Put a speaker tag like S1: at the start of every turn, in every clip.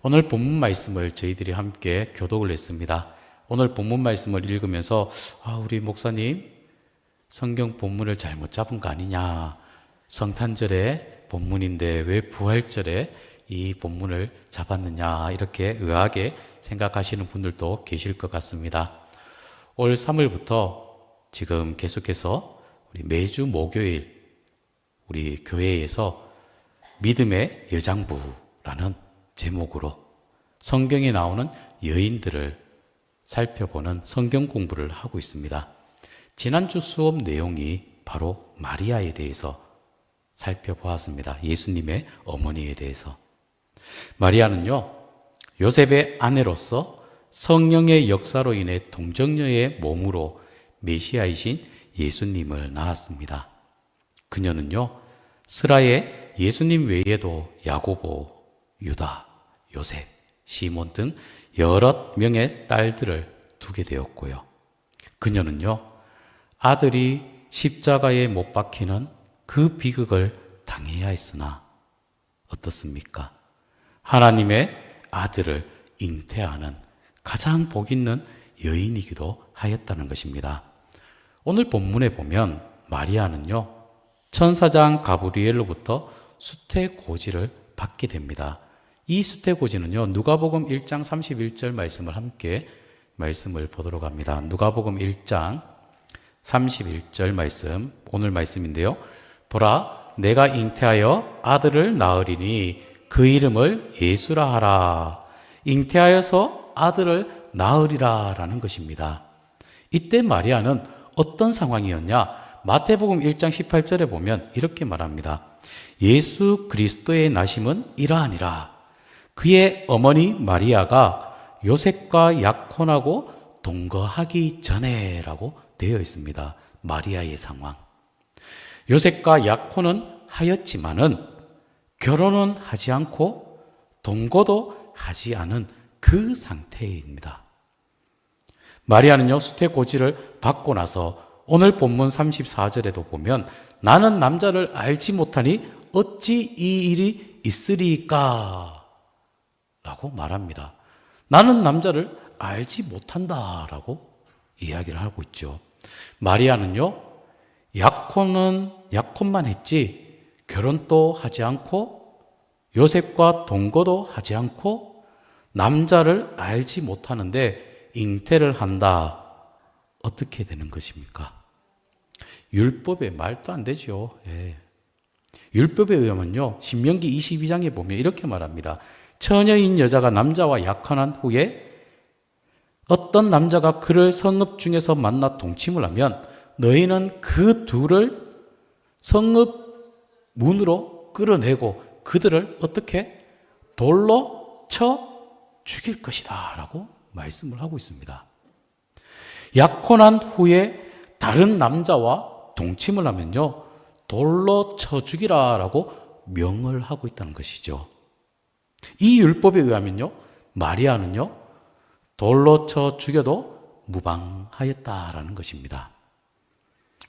S1: 오늘 본문 말씀을 저희들이 함께 교독을 했습니다. 오늘 본문 말씀을 읽으면서 우리 목사님 성경 본문을 잘못 잡은 거 아니냐, 성탄절에 본문인데 왜 부활절에 이 본문을 잡았느냐, 이렇게 의아하게 생각하시는 분들도 계실 것 같습니다. 올 3월부터 지금 계속해서 우리 매주 목요일 우리 교회에서 믿음의 여장부라는 제목으로 성경에 나오는 여인들을 살펴보는 성경 공부를 하고 있습니다. 지난주 수업 내용이 바로 마리아에 대해서 살펴보았습니다. 예수님의 어머니에 대해서. 마리아는요, 요셉의 아내로서 성령의 역사로 인해 동정녀의 몸으로 메시아이신 예수님을 낳았습니다. 그녀는요, 스라의 예수님 외에도 야고보, 유다, 요셉, 시몬 등 여러 명의 딸들을 두게 되었고요. 그녀는요, 아들이 십자가에 못 박히는 그 비극을 당해야 했으나 어떻습니까? 하나님의 아들을 잉태하는 가장 복 있는 여인이기도 하였다는 것입니다. 오늘 본문에 보면 마리아는요, 천사장 가브리엘로부터 수태고지를 받게 됩니다. 이 수태고지는요, 누가복음 1장 31절 말씀을 함께 말씀을 보도록 합니다. 누가복음 1장 31절 말씀, 오늘 말씀인데요. 보라, 내가 잉태하여 아들을 낳으리니 그 이름을 예수라 하라. 잉태하여서 아들을 낳으리라 라는 것입니다. 이때 마리아는 어떤 상황이었냐? 마태복음 1장 18절에 보면 이렇게 말합니다. 예수 그리스도의 나심은 이러하니라. 그의 어머니 마리아가 요셉과 약혼하고 동거하기 전에 라고 되어 있습니다. 마리아의 상황. 요셉과 약혼은 하였지만은 결혼은 하지 않고 동거도 하지 않은 그 상태입니다. 마리아는요, 수태고지를 받고 나서 오늘 본문 34절에도 보면 나는 남자를 알지 못하니 어찌 이 일이 있으리까? 라고 말합니다. 나는 남자를 알지 못한다 라고 이야기를 하고 있죠. 마리아는요, 약혼만 했지 결혼도 하지 않고 요셉과 동거도 하지 않고 남자를 알지 못하는데 잉태를 한다. 어떻게 되는 것입니까? 율법에 말도 안 되죠. 예. 율법에 의하면요, 신명기 22장에 보면 이렇게 말합니다. 처녀인 여자가 남자와 약혼한 후에 어떤 남자가 그를 성읍 중에서 만나 동침을 하면 너희는 그 둘을 성읍 문으로 끌어내고 그들을 어떻게 돌로 쳐 죽일 것이다 라고 말씀을 하고 있습니다. 약혼한 후에 다른 남자와 동침을 하면요, 돌로 쳐 죽이라 라고 명을 하고 있다는 것이죠. 이 율법에 의하면요, 마리아는요, 돌로 쳐 죽여도 무방하였다라는 것입니다.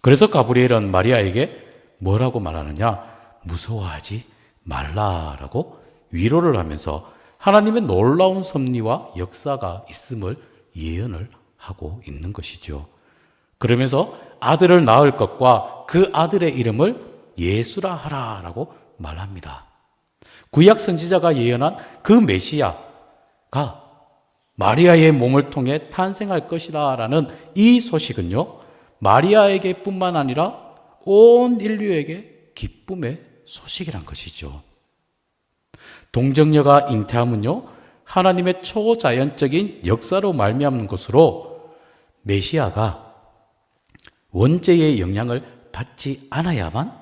S1: 그래서 가브리엘은 마리아에게 뭐라고 말하느냐? 무서워하지 말라라고 위로를 하면서 하나님의 놀라운 섭리와 역사가 있음을 예언을 하고 있는 것이죠. 그러면서 아들을 낳을 것과 그 아들의 이름을 예수라 하라라고 말합니다. 구약 선지자가 예언한 그 메시아가 마리아의 몸을 통해 탄생할 것이다라는 이 소식은요, 마리아에게 뿐만 아니라 온 인류에게 기쁨의 소식이란 것이죠. 동정녀가 잉태함은요, 하나님의 초자연적인 역사로 말미암는 것으로 메시아가 원죄의 영향을 받지 않아야만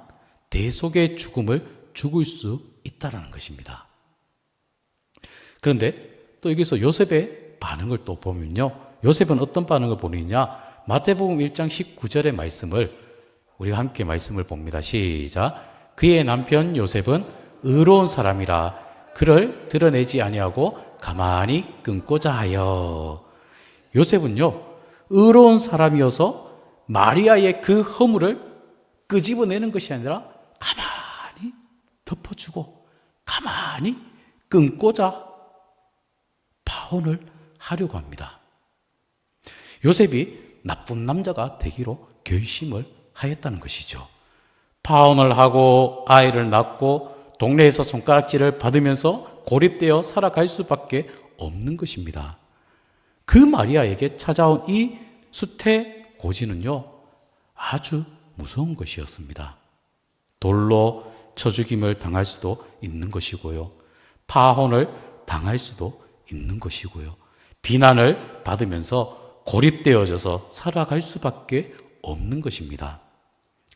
S1: 대속의 죽음을 죽을 수 있다는 것입니다. 그런데 또 여기서 요셉의 반응을 또 보면요, 요셉은 어떤 반응을 보이냐? 마태복음 1장 19절의 말씀을 우리가 함께 말씀을 봅니다. 시작. 그의 남편 요셉은 의로운 사람이라 그를 드러내지 아니하고 가만히 끊고자 하여. 요셉은요, 의로운 사람이어서 마리아의 그 허물을 끄집어내는 것이 아니라 가만히 덮어주고 가만히 끊고자 파혼을 하려고 합니다. 요셉이 나쁜 남자가 되기로 결심을 하였다는 것이죠. 파혼을 하고 아이를 낳고 동네에서 손가락질을 받으면서 고립되어 살아갈 수밖에 없는 것입니다. 그 마리아에게 찾아온 이 수태고지는요, 아주 무서운 것이었습니다. 돌로 쳐 죽임을 당할 수도 있는 것이고요, 파혼을 당할 수도 있는 것이고요, 비난을 받으면서 고립되어져서 살아갈 수밖에 없는 것입니다.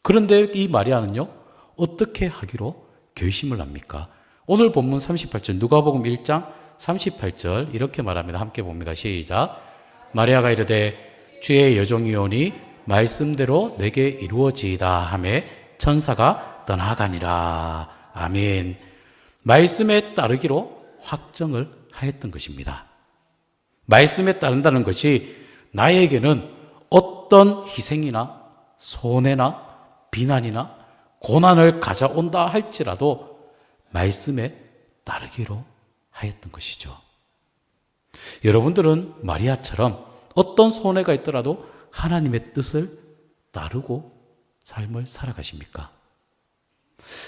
S1: 그런데 이 마리아는요, 어떻게 하기로 결심을 합니까? 오늘 본문 38절, 누가복음 1장 38절 이렇게 말합니다. 함께 봅니다. 시작. 마리아가 이르되 주의 여종이오니 말씀대로 내게 이루어지이다 하매 천사가 떠나가니라. 아멘. 말씀에 따르기로 확정을 하였던 것입니다. 말씀에 따른다는 것이 나에게는 어떤 희생이나 손해나 비난이나 고난을 가져온다 할지라도 말씀에 따르기로 하였던 것이죠. 여러분들은 마리아처럼 어떤 손해가 있더라도 하나님의 뜻을 따르고 삶을 살아가십니까?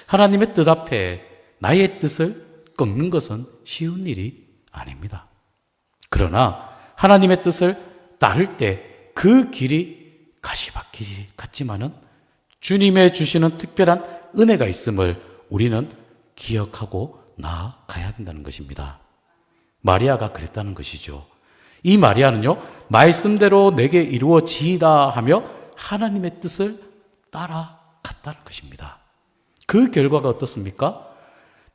S1: 하나님의 뜻 앞에 나의 뜻을 꺾는 것은 쉬운 일이 아닙니다. 그러나 하나님의 뜻을 따를 때 그 길이 가시밭길 같지만은 주님의 주시는 특별한 은혜가 있음을 우리는 기억하고 나아가야 된다는 것입니다. 마리아가 그랬다는 것이죠. 이 마리아는요, 말씀대로 내게 이루어지이다 하며 하나님의 뜻을 따라갔다는 것입니다. 그 결과가 어떻습니까?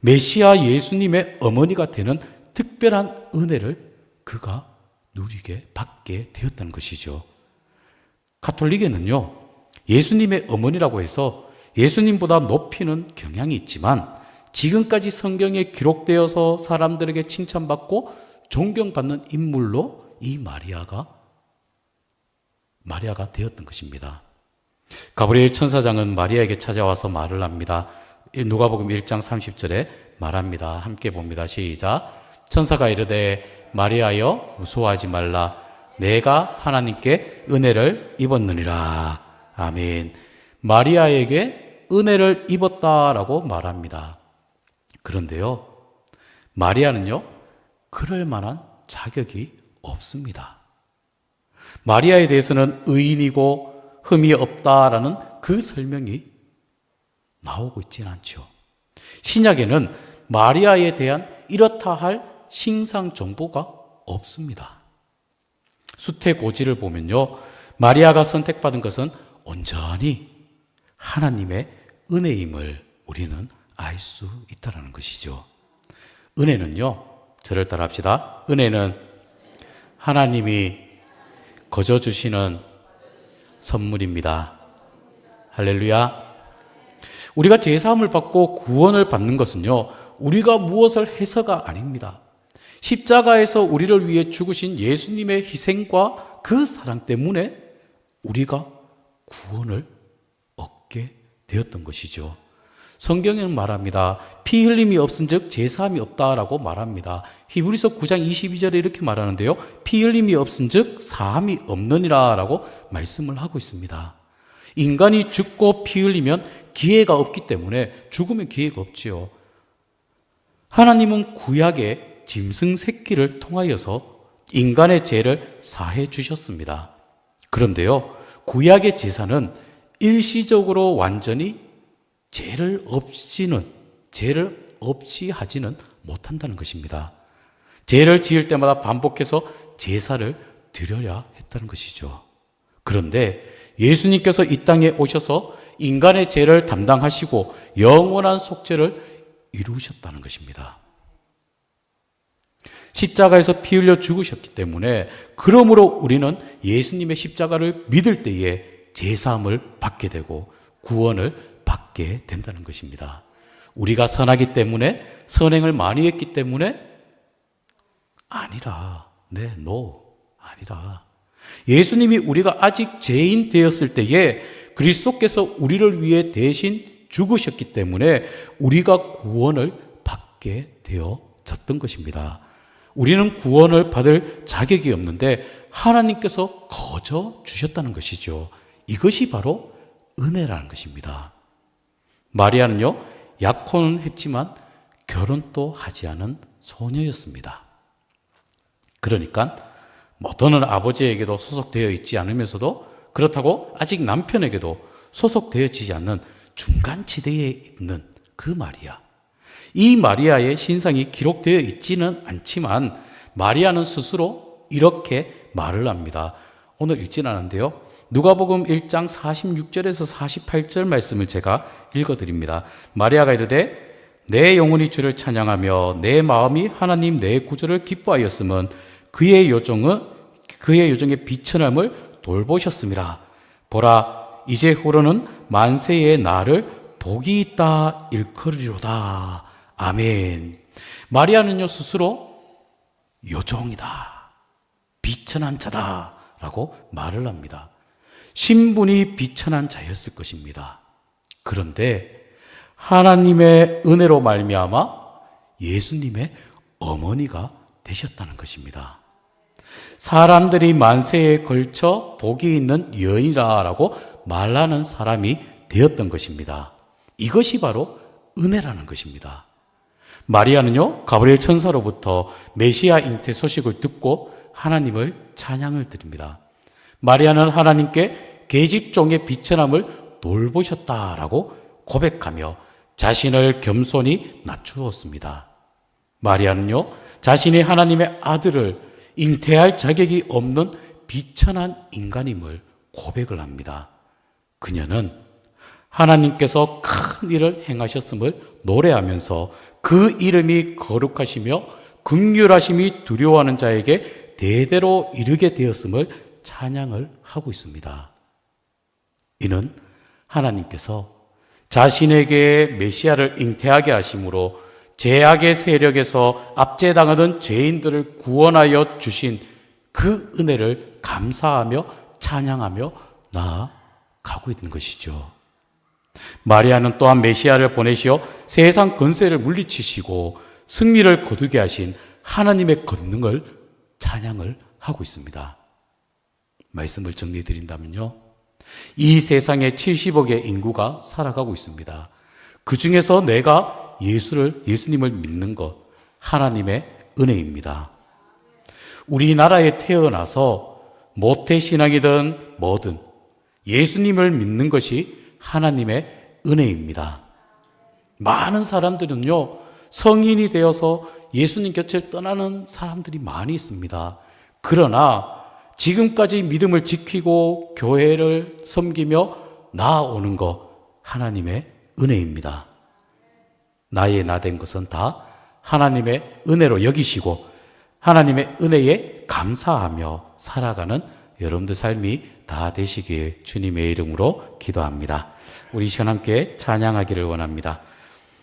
S1: 메시아 예수님의 어머니가 되는 특별한 은혜를 그가 누리게 받게 되었다는 것이죠. 가톨릭에는요, 예수님의 어머니라고 해서 예수님보다 높이는 경향이 있지만 지금까지 성경에 기록되어서 사람들에게 칭찬받고 존경받는 인물로 이 마리아가 되었던 것입니다. 가브리엘 천사장은 마리아에게 찾아와서 말을 합니다. 누가복음 1장 30절에 말합니다. 함께 봅니다. 시작. 천사가 이르되 마리아여 무서워하지 말라. 내가 하나님께 은혜를 입었느니라. 아멘. 마리아에게 은혜를 입었다라고 말합니다. 그런데요, 마리아는요, 그럴 만한 자격이 없습니다. 마리아에 대해서는 의인이고 흠이 없다라는 그 설명이 나오고 있지는 않죠. 신약에는 마리아에 대한 이렇다 할 신상 정보가 없습니다. 수태고지를 보면요, 마리아가 선택받은 것은 온전히 하나님의 은혜임을 우리는 알 수 있다는 것이죠. 은혜는요, 저를 따라합시다. 은혜는 하나님이 거저 주시는 선물입니다. 할렐루야. 우리가 제사함을 받고 구원을 받는 것은요, 우리가 무엇을 해서가 아닙니다. 십자가에서 우리를 위해 죽으신 예수님의 희생과 그 사랑 때문에 우리가 구원을 얻게 되었던 것이죠. 성경에는 말합니다. 피 흘림이 없은즉 제사함이 없다라고 말합니다. 히브리서 9장 22절에 이렇게 말하는데요, 피 흘림이 없은즉 사함이 없느니라라고 말씀을 하고 있습니다. 인간이 죽고 피 흘리면 기회가 없기 때문에 죽으면 기회가 없지요. 하나님은 구약의 짐승 새끼를 통하여서 인간의 죄를 사해 주셨습니다. 그런데요, 구약의 제사는 일시적으로 완전히 죄를 없이 하지는 못한다는 것입니다. 죄를 지을 때마다 반복해서 제사를 드려야 했다는 것이죠. 그런데 예수님께서 이 땅에 오셔서 인간의 죄를 담당하시고 영원한 속죄를 이루셨다는 것입니다. 십자가에서 피 흘려 죽으셨기 때문에, 그러므로 우리는 예수님의 십자가를 믿을 때에 제사함을 받게 되고 구원을 받게 된다는 것입니다. 우리가 선하기 때문에, 선행을 많이 했기 때문에 아니라, 아니라 예수님이 우리가 아직 죄인 되었을 때에 그리스도께서 우리를 위해 대신 죽으셨기 때문에 우리가 구원을 받게 되어졌던 것입니다. 우리는 구원을 받을 자격이 없는데 하나님께서 거저 주셨다는 것이죠. 이것이 바로 은혜라는 것입니다. 마리아는요, 약혼은 했지만 결혼도 하지 않은 소녀였습니다. 그러니까 또는 아버지에게도 소속되어 있지 않으면서도 그렇다고 아직 남편에게도 소속되어지지 않는 중간지대에 있는 그 마리아. 이 마리아의 신상이 기록되어 있지는 않지만 마리아는 스스로 이렇게 말을 합니다. 오늘 읽지는 않은데요. 누가복음 1장 46절에서 48절 말씀을 제가 읽어드립니다. 마리아가 이르되 내 영혼이 주를 찬양하며 내 마음이 하나님 내 구주를 기뻐하였음은 그의 요정의 비천함을 돌보셨음이라. 보라 이제 후로는 만세의 나를 복이 있다 일컬으리로다. 아멘. 마리아는요 스스로 요정이다, 비천한 자다 라고 말을 합니다. 신분이 비천한 자였을 것입니다. 그런데 하나님의 은혜로 말미암아 예수님의 어머니가 되셨다는 것입니다. 사람들이 만세에 걸쳐 복이 있는 여인이라고 말하는 사람이 되었던 것입니다. 이것이 바로 은혜라는 것입니다. 마리아는요, 가브리엘 천사로부터 메시아 잉태 소식을 듣고 하나님을 찬양을 드립니다. 마리아는 하나님께 계집종의 비천함을 돌보셨다라고 고백하며 자신을 겸손히 낮추었습니다. 마리아는요, 자신이 하나님의 아들을 잉태할 자격이 없는 비천한 인간임을 고백을 합니다. 그녀는 하나님께서 큰 일을 행하셨음을 노래하면서 그 이름이 거룩하시며 긍휼하심이 두려워하는 자에게 대대로 이르게 되었음을 찬양을 하고 있습니다. 이는 하나님께서 자신에게 메시아를 잉태하게 하심으로 죄악의 세력에서 압제당하던 죄인들을 구원하여 주신 그 은혜를 감사하며 찬양하며 나아가고 있는 것이죠. 마리아는 또한 메시아를 보내시어 세상 권세를 물리치시고 승리를 거두게 하신 하나님의 권능을 찬양을 하고 있습니다. 말씀을 정리해 드린다면요, 이 세상에 70억의 인구가 살아가고 있습니다. 그 중에서 내가 예수님을 믿는 것, 하나님의 은혜입니다. 우리나라에 태어나서 모태신앙이든 뭐든 예수님을 믿는 것이 하나님의 은혜입니다. 많은 사람들은요, 성인이 되어서 예수님 곁을 떠나는 사람들이 많이 있습니다. 그러나 지금까지 믿음을 지키고 교회를 섬기며 나아오는 것, 하나님의 은혜입니다. 나의 나된 것은 다 하나님의 은혜로 여기시고 하나님의 은혜에 감사하며 살아가는 여러분들 삶이 다 되시길 주님의 이름으로 기도합니다. 우리 시간 함께 찬양하기를 원합니다.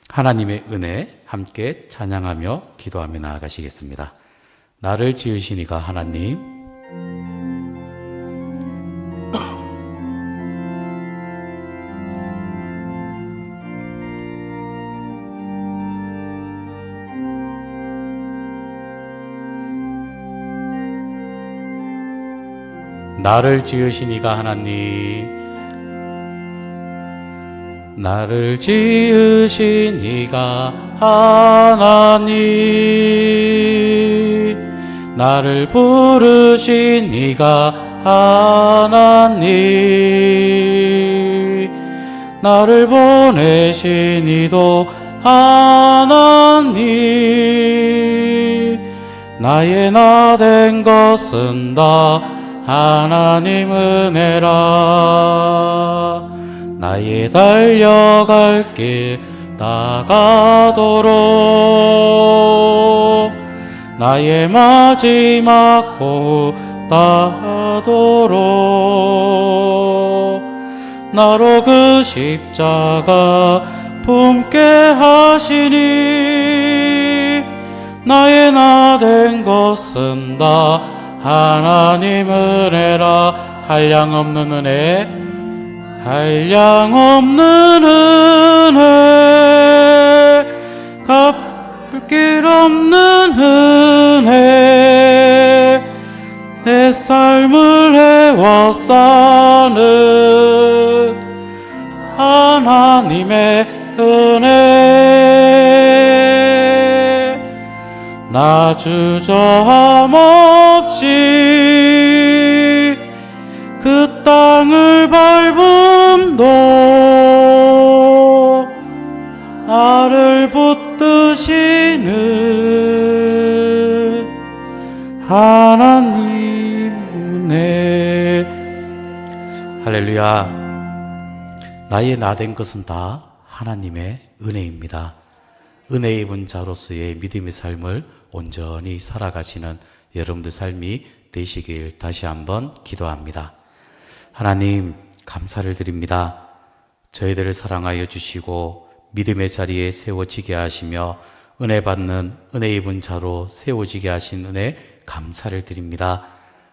S1: 하나님의 은혜 함께 찬양하며 기도하며 나아가시겠습니다. 나를 지으신 이가 하나님, 나를 지으신 이가 하나님, 나를 지으신 이가 하나님, 나를 부르신 이가 하나님, 나를 보내신 이도 하나님, 나의 나 된 것은 다 하나님 은혜라. 나의 달려갈 길 다가도록, 나의 마지막 호흡 다하도록, 나로 그 십자가 품게 하시니, 나의 나 된 것은 다 하나님 은혜라. 한량없는 은혜, 한량없는 은혜, 갚을 길 없는 은혜, 믿음의 삶을 해왔사는 하나님의 은혜 나 주저함 없이 그 땅을 밟음도 나를 붙드시는 하나님 은혜. 할렐루야. 나의 나 된 것은 다 하나님의 은혜입니다. 은혜 입은 자로서의 믿음의 삶을 온전히 살아가시는 여러분들 삶이 되시길 다시 한번 기도합니다. 하나님 감사를 드립니다. 저희들을 사랑하여 주시고 믿음의 자리에 세워지게 하시며 은혜 받는 은혜 입은 자로 세워지게 하신 은혜 감사를 드립니다.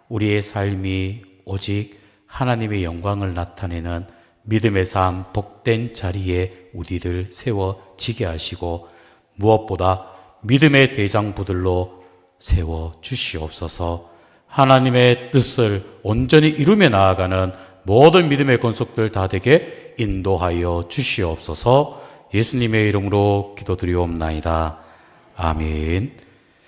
S1: 우리의 삶이 오직 하나님의 영광을 나타내는 믿음의 삶 복된 자리에 우리들 세워지게 하시고 무엇보다 믿음의 대장부들로 세워주시옵소서. 하나님의 뜻을 온전히 이루며 나아가는 모든 믿음의 권속들 다 되게 인도하여 주시옵소서. 예수님의 이름으로 기도드리옵나이다. 아멘.